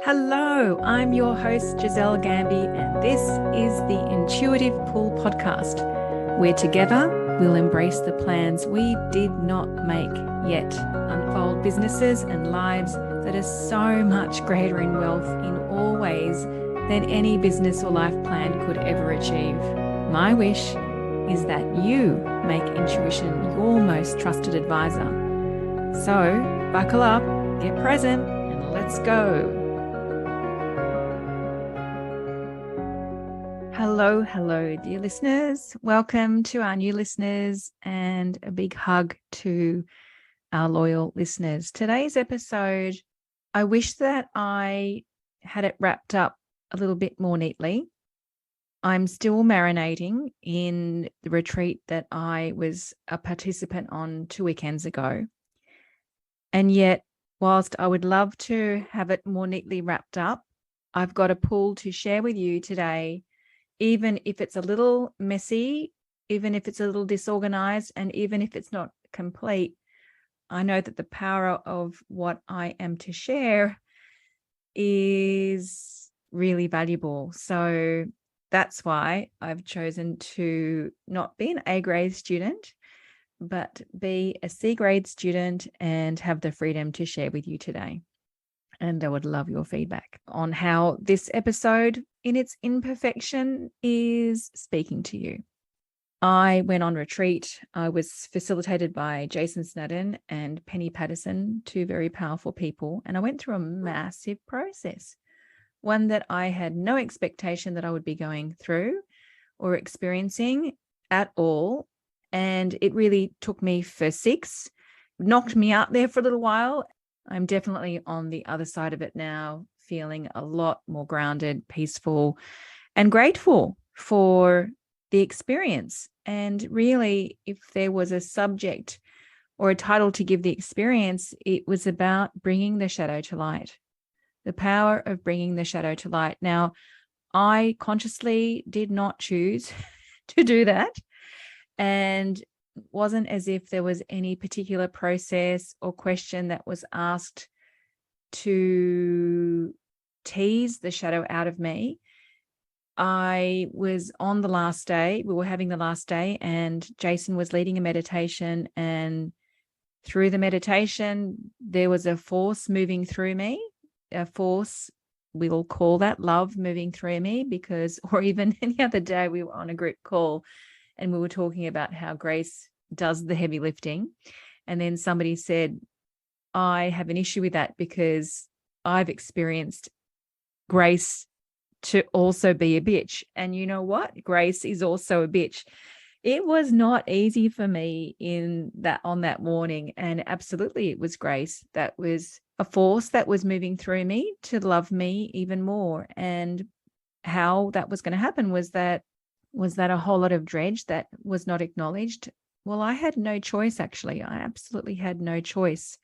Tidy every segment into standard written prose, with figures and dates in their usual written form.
Hello, I'm your host, Giselle Gamby, and this is the Intuitive Pull Podcast, where together we'll embrace the plans we did not make yet, unfold businesses and lives that are so much greater in wealth in all ways than any business or life plan could ever achieve. My wish is that you make intuition your most trusted advisor. So, buckle up, get present, and let's go. Hello, dear listeners. Welcome to our new listeners and a big hug to our loyal listeners. Today's episode, I wish that I had it wrapped up a little bit more neatly. I'm still marinating in the retreat that I was a participant on 2 weekends ago. And yet, whilst I would love to have it more neatly wrapped up, I've got a pull to share with you today. Even if it's a little messy, even if it's a little disorganized, and even if it's not complete, I know that the power of what I am to share is really valuable. So that's why I've chosen to not be an A-grade student, but be a C-grade student and have the freedom to share with you today. And I would love your feedback on how this episode, in its imperfection, is speaking to you. I went on retreat. I was facilitated by Jason Snaddon and Penny Patterson, two very powerful people. And I went through a massive process, one that I had no expectation that I would be going through or experiencing at all. And it really took me for 6, knocked me out there for a little while. I'm definitely on the other side of it now, feeling a lot more grounded, peaceful, and grateful for the experience. And really, if there was a subject or a title to give the experience, it was about bringing the shadow to light, the power of bringing the shadow to light. Now, I consciously did not choose to do that. And wasn't as if there was any particular process or question that was asked to tease the shadow out of me. I was on the last day. We were having the last day, and Jason was leading a meditation. And through the meditation, there was a force moving through me, a force, we'll call that love moving through me, because, or even the other day, we were on a group call and we were talking about how grace does the heavy lifting. And then somebody said, I have an issue with that because I've experienced grace to also be a bitch. And you know what? Grace is also a bitch. It was not easy for me on that morning. And absolutely, it was grace. That was a force that was moving through me to love me even more. And how that was going to happen was that a whole lot of dredge that was not acknowledged? Well, I had no choice, actually. I absolutely had no choice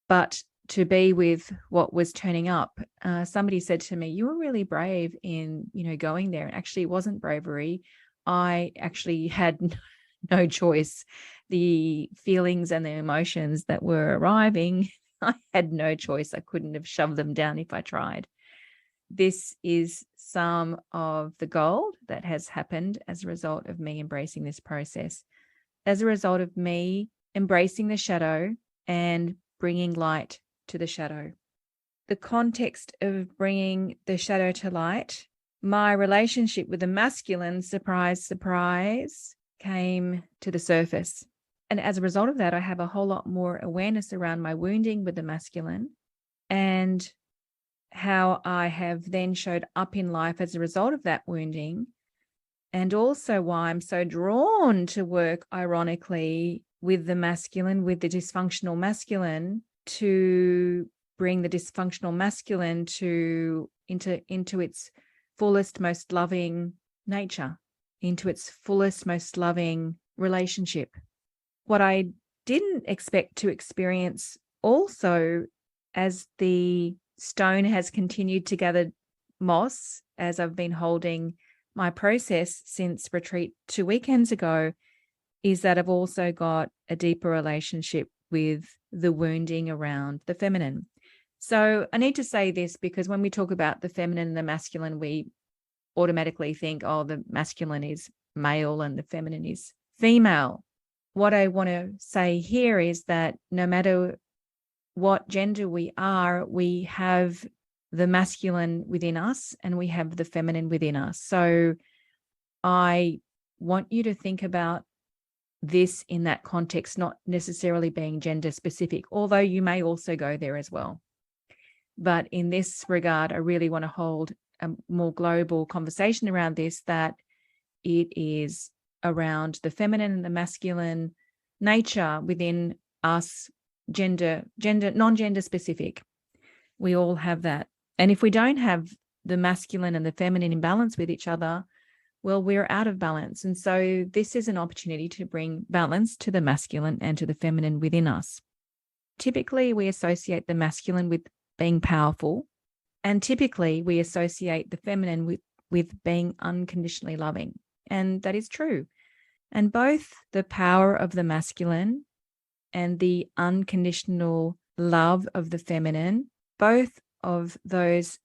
but to be with what was turning up. Somebody said to me, you were really brave in, going there. And actually, it wasn't bravery. I actually had no choice. The feelings and the emotions that were arriving, I had no choice. I couldn't have shoved them down if I tried. This is some of the gold that has happened as a result of me embracing this process, as a result of me embracing the shadow and bringing light to the shadow. The context of bringing the shadow to light, my relationship with the masculine, surprise, came to the surface. And as a result of that, I have a whole lot more awareness around my wounding with the masculine and how I have then showed up in life as a result of that wounding, and also why I'm so drawn to work, ironically, with the masculine, with the dysfunctional masculine, to bring the dysfunctional masculine into its fullest, most loving nature, into its fullest, most loving relationship. What I didn't expect to experience also, as the stone has continued to gather moss as I've been holding my process since retreat 2 weekends ago, is that I've also got a deeper relationship with the wounding around the feminine, So I need to say this because when we talk about the feminine and the masculine, we automatically think, oh, the masculine is male and the feminine is female. What I want to say here is that no matter what gender we are, we have the masculine within us and we have the feminine within us. So I want you to think about this in that context, not necessarily being gender specific, although you may also go there as well. But in this regard, I really want to hold a more global conversation around this, that it is around the feminine and the masculine nature within us, non-gender specific. We all have that. And if we don't have the masculine and the feminine in balance with each other, well, we're out of balance. And so this is an opportunity to bring balance to the masculine and to the feminine within us. Typically, we associate the masculine with being powerful, and typically we associate the feminine with being unconditionally loving. And that is true. And both the power of the masculine and the unconditional love of the feminine, both of those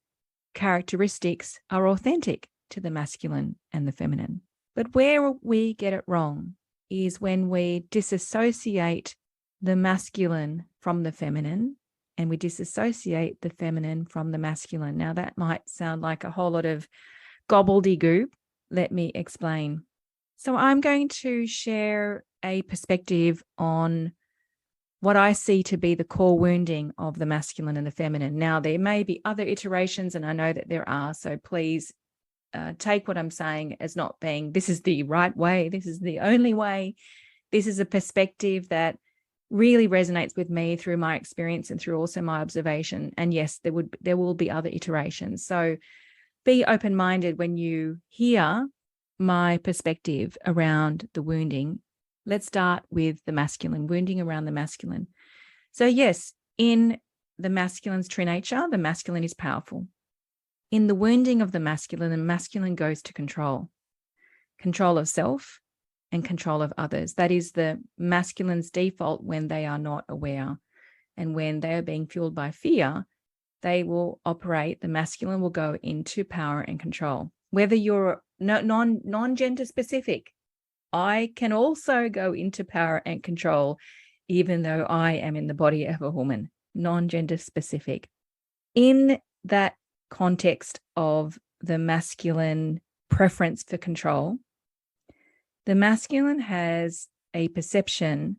characteristics are authentic to the masculine and the feminine. But where we get it wrong is when we disassociate the masculine from the feminine and we disassociate the feminine from the masculine. Now, that might sound like a whole lot of gobbledygook. Let me explain. So I'm going to share a perspective on what I see to be the core wounding of the masculine and the feminine. Now, there may be other iterations, and I know that there are, so please take what I'm saying as not being, this is the right way, this is the only way. This is a perspective that really resonates with me through my experience and through also my observation. And yes, there will be other iterations. So be open-minded when you hear my perspective around the wounding. Let's start with the masculine, wounding around the masculine. So yes, in the masculine's true nature, the masculine is powerful. In the wounding of the masculine goes to control of self and control of others. That is the masculine's default when they are not aware. And when they are being fueled by fear, they will operate, the masculine will go into power and control. Whether you're non-gender specific, I can also go into power and control, even though I am in the body of a woman, non-gender specific. In that context of the masculine preference for control, the masculine has a perception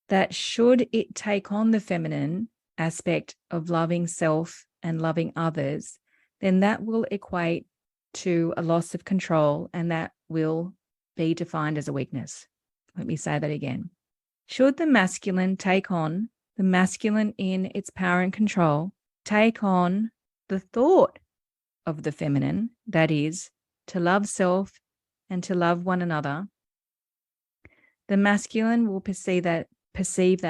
that should it take on the feminine aspect of loving self and loving others, then that will equate to a loss of control, and that will be defined as a weakness. Let me say that again. Should the masculine take on, the masculine in its power and control, take on the thought of the feminine, that is, to love self and to love one another, the masculine will perceive that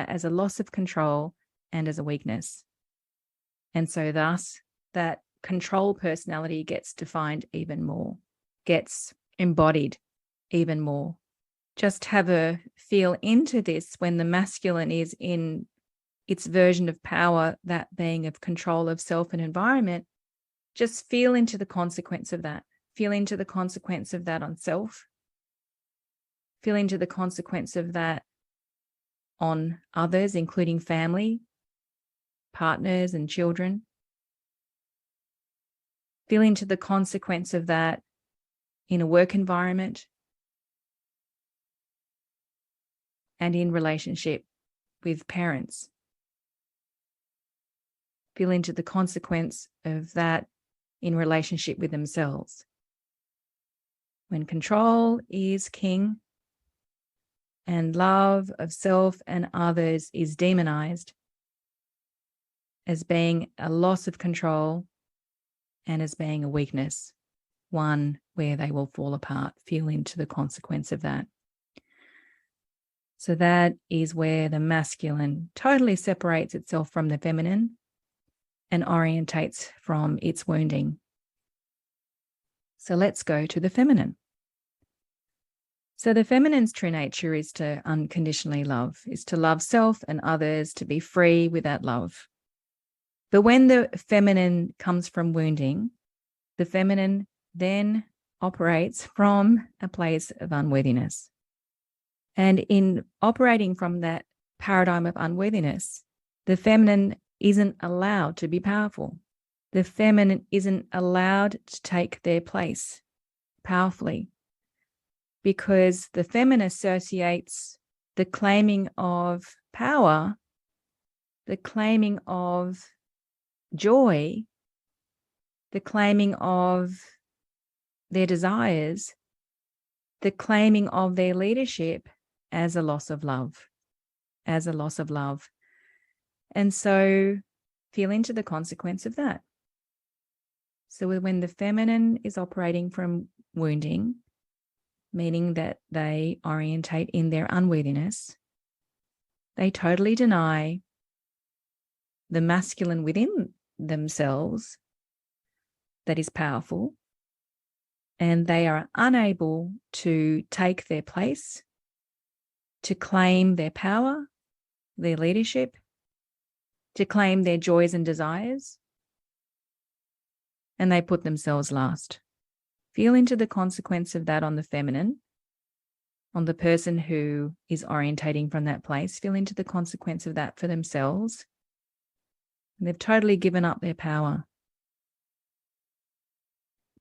as a loss of control and as a weakness. And so thus that control personality gets defined even more, gets embodied even more. Just have a feel into this when the masculine is in its version of power, that being of control of self and environment. Just feel into the consequence of that. Feel into the consequence of that on self. Feel into the consequence of that on others, including family, partners, and children. Feel into the consequence of that in a work environment and in relationship with parents. Feel into the consequence of that in relationship with themselves. When control is king and love of self and others is demonized as being a loss of control and as being a weakness, one where they will fall apart. Feel into the consequence of that. So that is where the masculine totally separates itself from the feminine and orientates from its wounding. So let's go to the feminine. So the feminine's true nature is to unconditionally love, is to love self and others, to be free with that love. But when the feminine comes from wounding, the feminine then operates from a place of unworthiness. And in operating from that paradigm of unworthiness, the feminine isn't allowed to be powerful. The feminine isn't allowed to take their place powerfully, because the feminine associates the claiming of power, the claiming of joy, the claiming of their desires, the claiming of their leadership as a loss of love, as a loss of love. And so feel into the consequence of that. So when the feminine is operating from wounding, meaning that they orientate in their unworthiness, they totally deny the masculine within themselves that is powerful, and they are unable to take their place, to claim their power, their leadership, to claim their joys and desires, and they put themselves last. Feel into the consequence of that on the feminine, on the person who is orientating from that place. Feel into the consequence of that for themselves. And they've totally given up their power,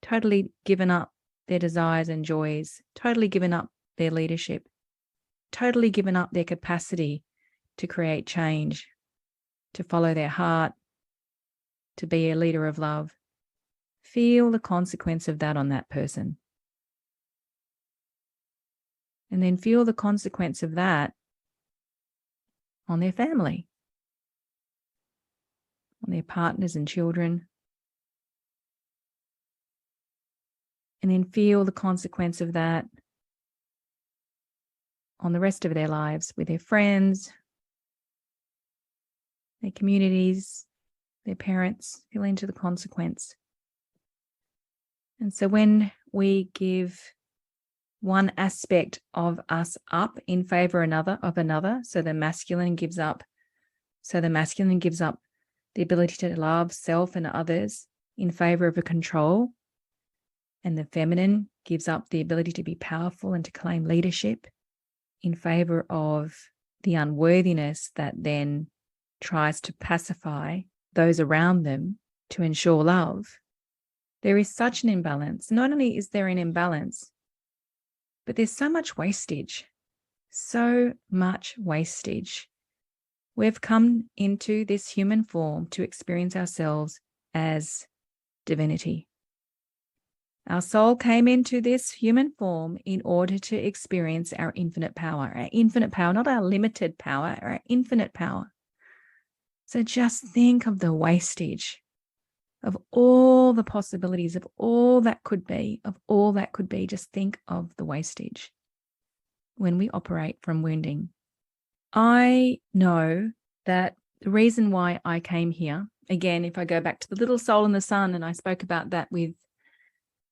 totally given up their desires and joys, totally given up their leadership, totally given up their capacity to create change, to follow their heart, to be a leader of love. Feel the consequence of that on that person. And then feel the consequence of that on their family, on their partners and children. And then feel the consequence of that on the rest of their lives, with their friends, their communities, their parents. Feel into the consequence. And so when we give one aspect of us up in favor of another, so the masculine gives up the ability to love self and others in favor of a control, and the feminine gives up the ability to be powerful and to claim leadership in favor of the unworthiness that then tries to pacify those around them to ensure love. There is such an imbalance. Not only is there an imbalance, but there's so much wastage. So much wastage. We've come into this human form to experience ourselves as divinity. Our soul came into this human form in order to experience our infinite power, not our limited power, our infinite power. So just think of the wastage of all the possibilities, of all that could be, Just think of the wastage when we operate from wounding. I know that the reason why I came here, again, if I go back to the little soul in the sun, and I spoke about that with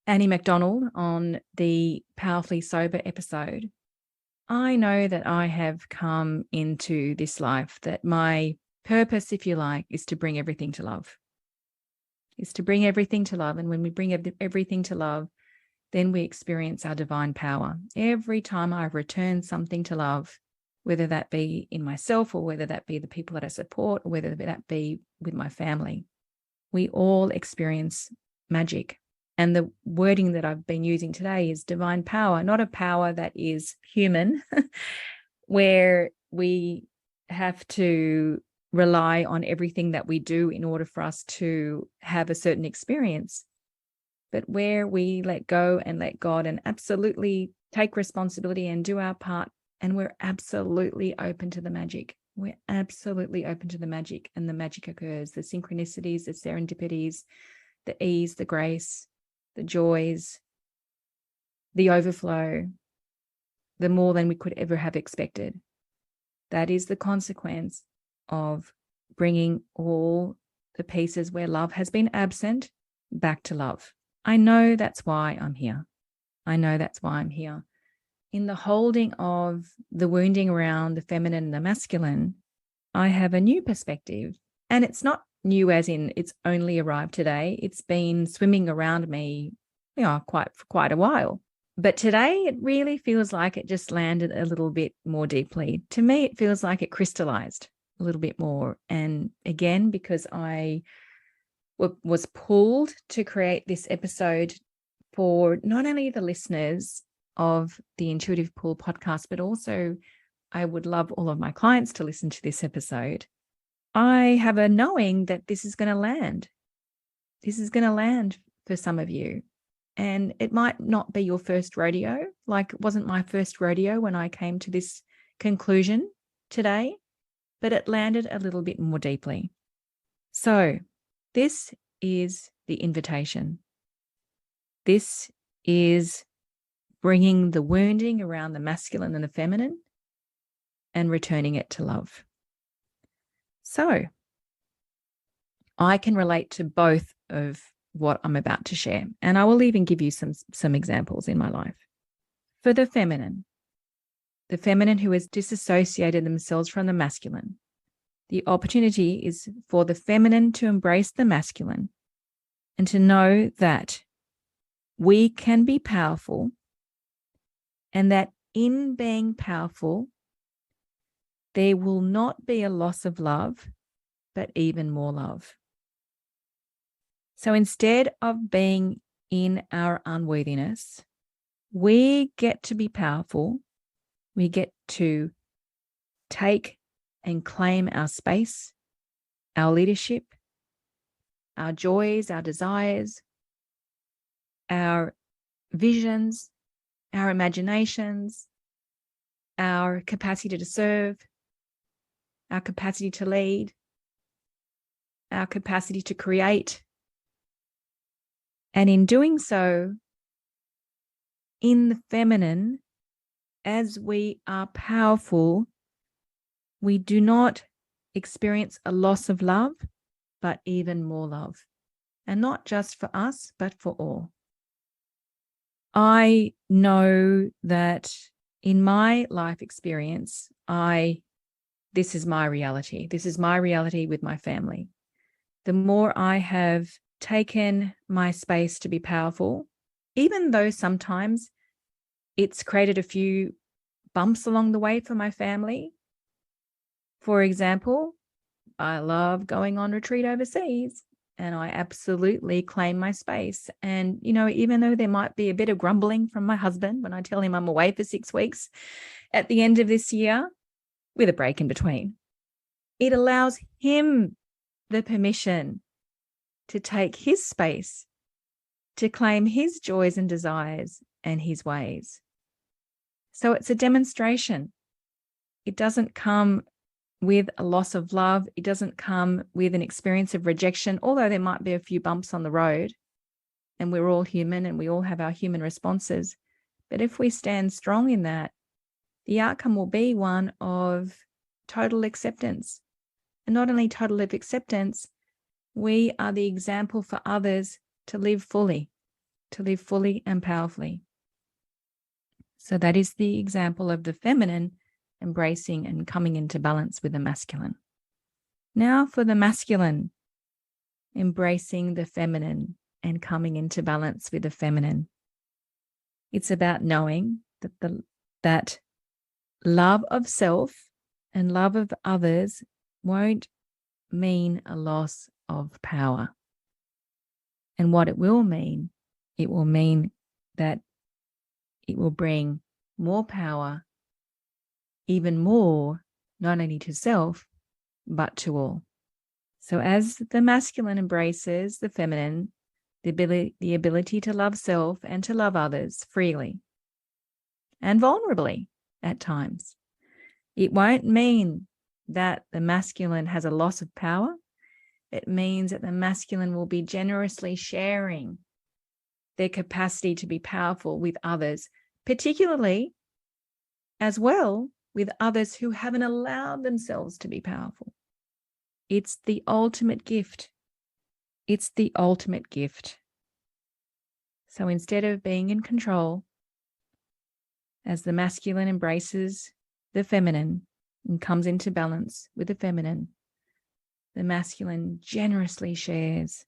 Annie MacDonald on the Powerfully Sober episode, I know that I have come into this life, that my purpose, if you like, is to bring everything to love. And when we bring everything to love, then we experience our divine power. Every time I return something to love, whether that be in myself or whether that be the people that I support or whether that be with my family, we all experience magic. And the wording that I've been using today is divine power, not a power that is human, where we have to rely on everything that we do in order for us to have a certain experience, but where we let go and let God and absolutely take responsibility and do our part, and we're absolutely open to the magic. We're absolutely open to the magic, and the magic occurs. The synchronicities, the serendipities, the ease, the grace, the joys, the overflow, the more than we could ever have expected. That is the consequence of bringing all the pieces where love has been absent back to love. I know that's why I'm here. In the holding of the wounding around the feminine and the masculine, I have a new perspective. And it's not new as in it's only arrived today. It's been swimming around me, for quite a while. But today it really feels like it just landed a little bit more deeply. To me, it feels like it crystallized a little bit more. And again, because I was pulled to create this episode for not only the listeners of the Intuitive Pull podcast, but also I would love all of my clients to listen to this episode. I have a knowing that this is going to land. This is going to land for some of you. And it might not be your first rodeo, like it wasn't my first rodeo when I came to this conclusion today, but it landed a little bit more deeply. So this is the invitation. This is bringing the wounding around the masculine and the feminine and returning it to love. So I can relate to both of what I'm about to share, and I will even give you some examples in my life. For the feminine who has disassociated themselves from the masculine, the opportunity is for the feminine to embrace the masculine and to know that we can be powerful, and that in being powerful, there will not be a loss of love, but even more love. So instead of being in our unworthiness, we get to be powerful. We get to take and claim our space, our leadership, our joys, our desires, our visions, our imaginations, our capacity to serve, our capacity to lead, our capacity to create. And in doing so, in the feminine, as we are powerful, we do not experience a loss of love, but even more love. And not just for us, but for all. I know that in my life experience, this is my reality. This is my reality with my family. The more I have taken my space to be powerful, even though sometimes it's created a few bumps along the way for my family. For example, I love going on retreat overseas, and I absolutely claim my space. And, even though there might be a bit of grumbling from my husband when I tell him I'm away for 6 weeks at the end of this year, with a break in between, it allows him the permission to take his space, to claim his joys and desires and his ways. So it's a demonstration. It doesn't come with a loss of love. It doesn't come with an experience of rejection, although there might be a few bumps on the road, and we're all human and we all have our human responses. But if we stand strong in that, the outcome will be one of total acceptance. And not only total acceptance, we are the example for others to live fully and powerfully. So that is the example of the feminine embracing and coming into balance with the masculine. Now for the masculine, embracing the feminine and coming into balance with the feminine. It's about knowing that love of self and love of others won't mean a loss of power. And what it will mean that it will bring more power, even more, not only to self, but to all. So as the masculine embraces the feminine, the ability to love self and to love others freely and vulnerably at times, it won't mean that the masculine has a loss of power. It means that the masculine will be generously sharing their capacity to be powerful with others, particularly as well with others who haven't allowed themselves to be powerful. It's the ultimate gift. It's the ultimate gift. So instead of being in control, as the masculine embraces the feminine and comes into balance with the the masculine generously shares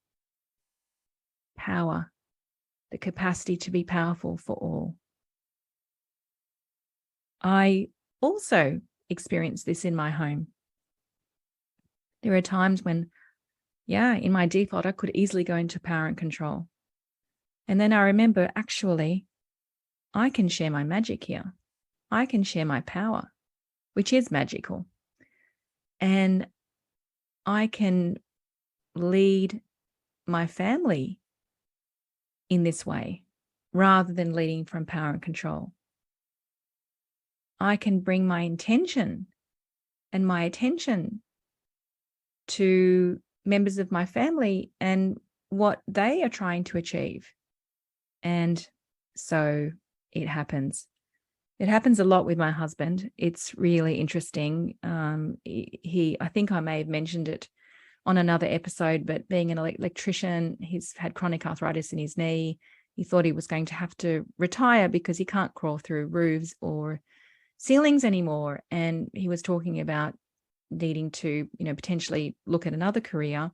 power, the capacity to be powerful for all. I also experience this in my home. There are times when, in my default, I could easily go into power and control. And then I remember, actually, I can share my magic here. I can share my power, which is magical. And I can lead my family in this way rather than leading from power and control. I can bring my intention and my attention to members of my family and what they are trying to achieve. And so it happens. It happens a lot with my husband. It's really interesting. I think I may have mentioned it on another episode, but being an electrician, he's had chronic arthritis in his knee. He thought he was going to have to retire because he can't crawl through roofs or ceilings anymore. And he was talking about needing to, potentially look at another career.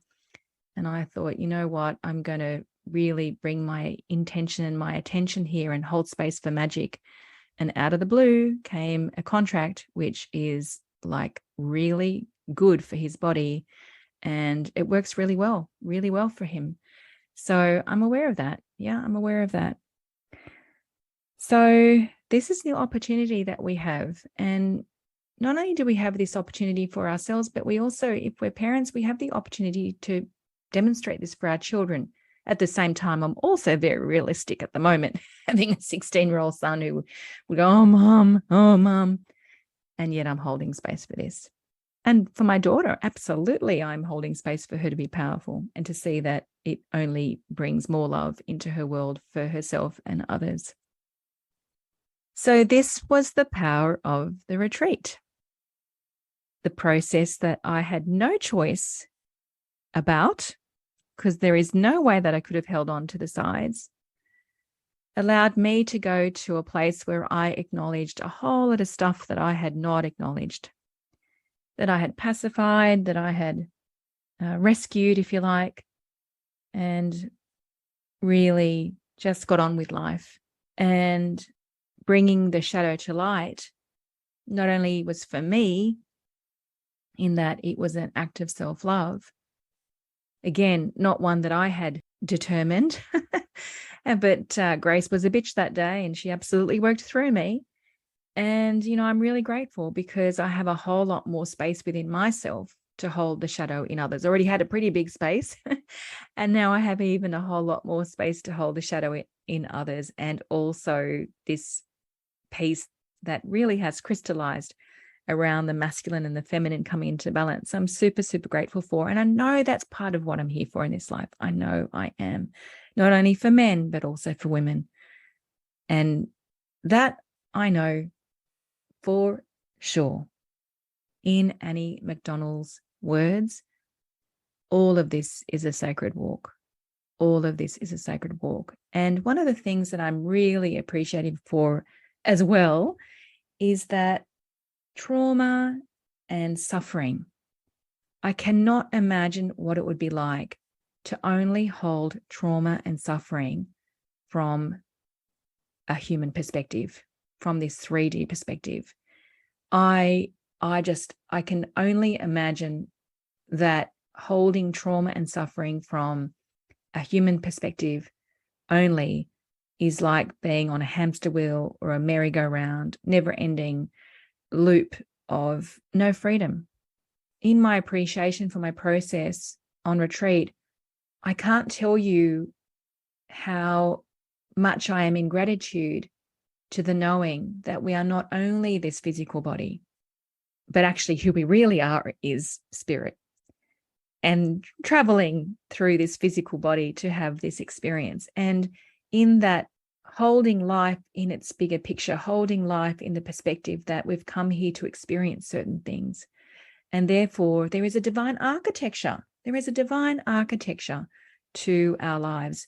And I thought, you know what, I'm going to really bring my intention and my attention here and hold space for magic. And out of the blue came a contract, which is like really good for his body. And it works really well for him. So I'm aware of that. Yeah, I'm aware of that. So this is the opportunity that we have. And not only do we have this opportunity for ourselves, but we also, if we're parents, we have the opportunity to demonstrate this for our children. At the same time, I'm also very realistic at the moment, having a 16-year-old son who would go, oh, mom. And yet I'm holding space for this. And for my daughter, absolutely, I'm holding space for her to be powerful and to see that it only brings more love into her world for herself and others. So this was the power of the retreat. The process that I had no choice about, because there is no way that I could have held on to the sides, allowed me to go to a place where I acknowledged a whole lot of stuff that I had not acknowledged, that I had pacified, that I had rescued, if you like, and really just got on with life. And bringing the shadow to light not only was for me, in that it was an act of self-love, again, not one that I had determined, but Grace was a bitch that day and she absolutely worked through me. And, I'm really grateful because I have a whole lot more space within myself to hold the shadow in others. I already had a pretty big space and now I have even a whole lot more space to hold the shadow in others, and also this piece that really has crystallized around the masculine and the feminine coming into balance. I'm super, super grateful for. And I know that's part of what I'm here for in this life. I know I am, not only for men, but also for women. And that I know for sure. In Annie McDonald's words, all of this is a sacred walk. All of this is a sacred walk. And one of the things that I'm really appreciative for as well is that trauma and suffering, I cannot imagine what it would be like to only hold trauma and suffering from a human perspective, from this 3D perspective. I can only imagine that holding trauma and suffering from a human perspective only is like being on a hamster wheel or a merry-go-round, never-ending loop of no freedom. In my appreciation for my process on retreat, I can't tell you how much I am in gratitude to the knowing that we are not only this physical body, but actually who we really are is spirit. And traveling through this physical body to have this experience. And in that, holding life in its bigger picture, holding life in the perspective that we've come here to experience certain things. And therefore, there is a divine architecture. There is a divine architecture to our lives.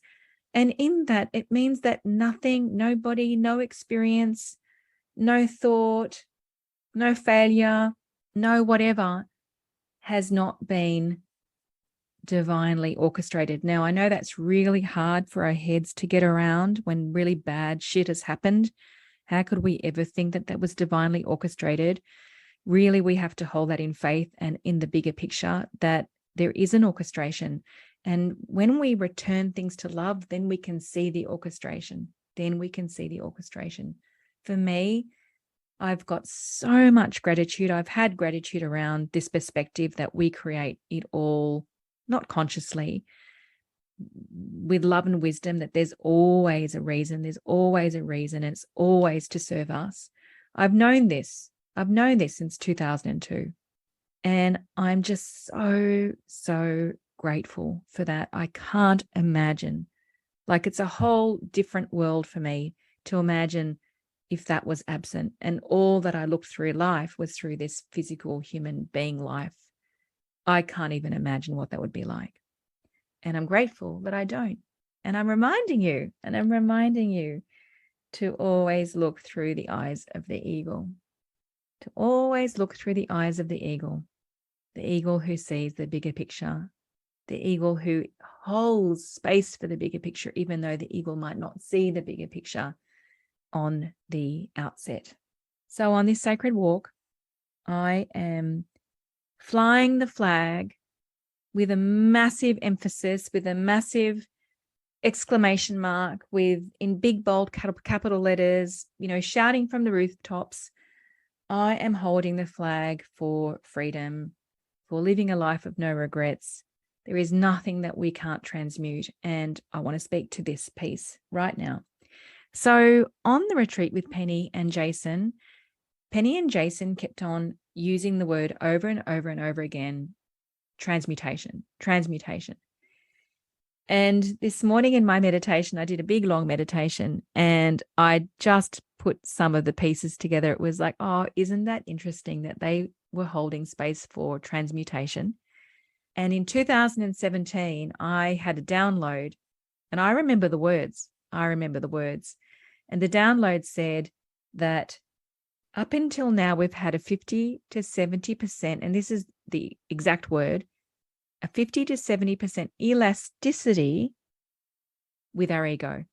And in that, it means that nothing, nobody, no experience, no thought, no failure, no whatever has not been divinely orchestrated. Now, I know that's really hard for our heads to get around when really bad shit has happened. How could we ever think that that was divinely orchestrated? Really, we have to hold that in faith and in the bigger picture that there is an orchestration. And when we return things to love, then we can see the orchestration. For me, I've got so much gratitude. I've had gratitude around this perspective that we create it all, not consciously, with love and wisdom, that there's always a reason. There's always a reason. And it's always to serve us. I've known this since 2002. And I'm just so grateful for that. I can't imagine. Like, it's a whole different world for me to imagine if that was absent. And all that I looked through life was through this physical human being life. I can't even imagine what that would be like. And I'm grateful that I don't. And I'm reminding you to always look through the eyes of the eagle. To always look through the eyes of the eagle who sees the bigger picture, the eagle who holds space for the bigger picture, even though the eagle might not see the bigger picture on the outset. So on this sacred walk, I am flying the flag with a massive emphasis, with a massive exclamation mark, with in big bold capital letters, shouting from the rooftops. I am holding the flag for freedom, for living a life of no regrets. There is nothing that we can't transmute. And I want to speak to this piece right now. So on the retreat with Penny and Jason kept on using the word over and over and over again, transmutation. And this morning in my meditation, I did a big, long meditation, and I just put some of the pieces together. It was like, oh, isn't that interesting that they were holding space for transmutation? And in 2017, I had a download, and I remember the words. And the download said that up until now, we've had a 50 to 70%, and this is the exact word, a 50 to 70% elasticity with our ego.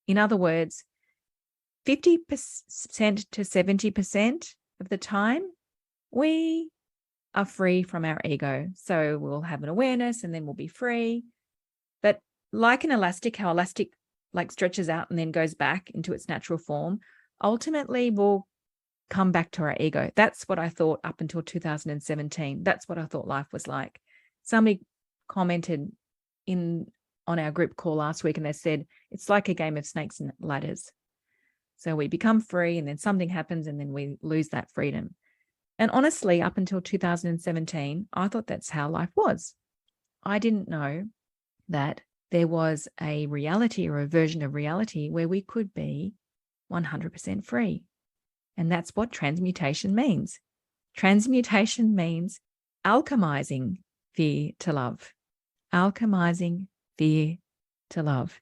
In other words, 50% to 70% of the time, we are free from our ego. So we'll have an awareness and then we'll be free. But like an elastic, how elastic like stretches out and then goes back into its natural form, ultimately we'll come back to our ego. That's what I thought up until 2017. That's what I thought life was like. Somebody commented on our group call last week, and they said, it's like a game of snakes and ladders. So we become free and then something happens and then we lose that freedom. And honestly, up until 2017, I thought that's how life was. I didn't know that there was a reality or a version of reality where we could be 100% free. And that's what transmutation means. Transmutation means alchemizing fear to love. Alchemizing fear to love.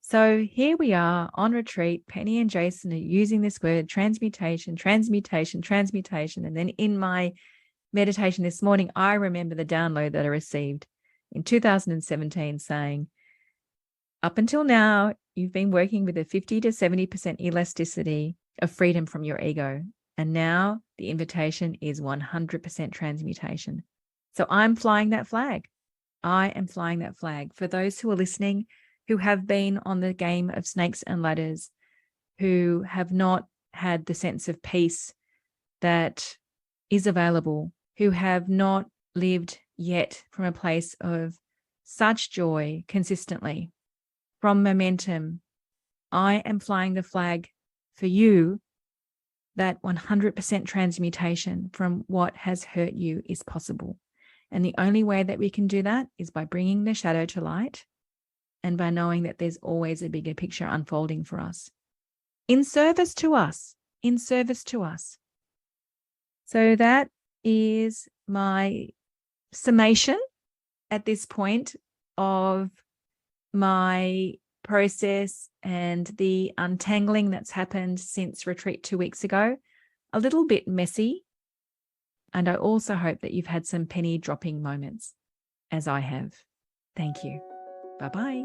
So here we are on retreat. Penny and Jason are using this word, transmutation. And then in my meditation this morning, I remember the download that I received in 2017 saying, up until now, you've been working with a 50 to 70% elasticity of freedom from your ego. And now the invitation is 100% transmutation. So I'm flying that flag. I am flying that flag. For those who are listening, who have been on the game of snakes and ladders, who have not had the sense of peace that is available, who have not lived yet from a place of such joy consistently, from momentum, I am flying the flag for you that 100% transmutation from what has hurt you is possible. And the only way that we can do that is by bringing the shadow to light and by knowing that there's always a bigger picture unfolding for us, in service to us. So that is my summation at this point of my process and the untangling that's happened since retreat 2 weeks ago. A little bit messy. And I also hope that you've had some penny dropping moments. as I have. Thank you. Bye-bye.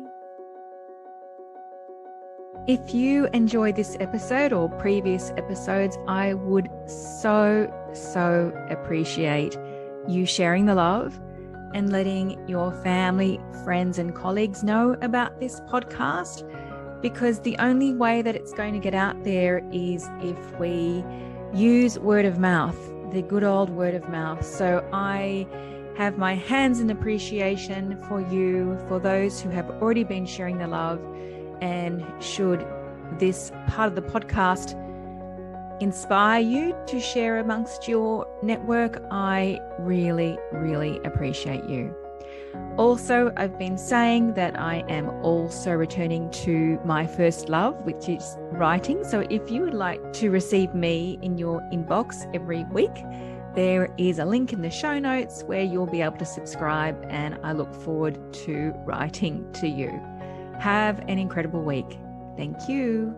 If you enjoyed this episode or previous episodes, I would so appreciate you sharing the love and letting your family, friends, and colleagues know about this podcast, because the only way that it's going to get out there is if we use word of mouth, the good old word of mouth. So I have my hands in appreciation for you, for those who have already been sharing the love. And should this part of the podcast inspire you to share amongst your network, I really appreciate you. Also, I've been saying that I am also returning to my first love, which is writing. So if you would like to receive me in your inbox every week, there is a link in the show notes where you'll be able to subscribe, and I look forward to writing to you. Have an incredible week. Thank you.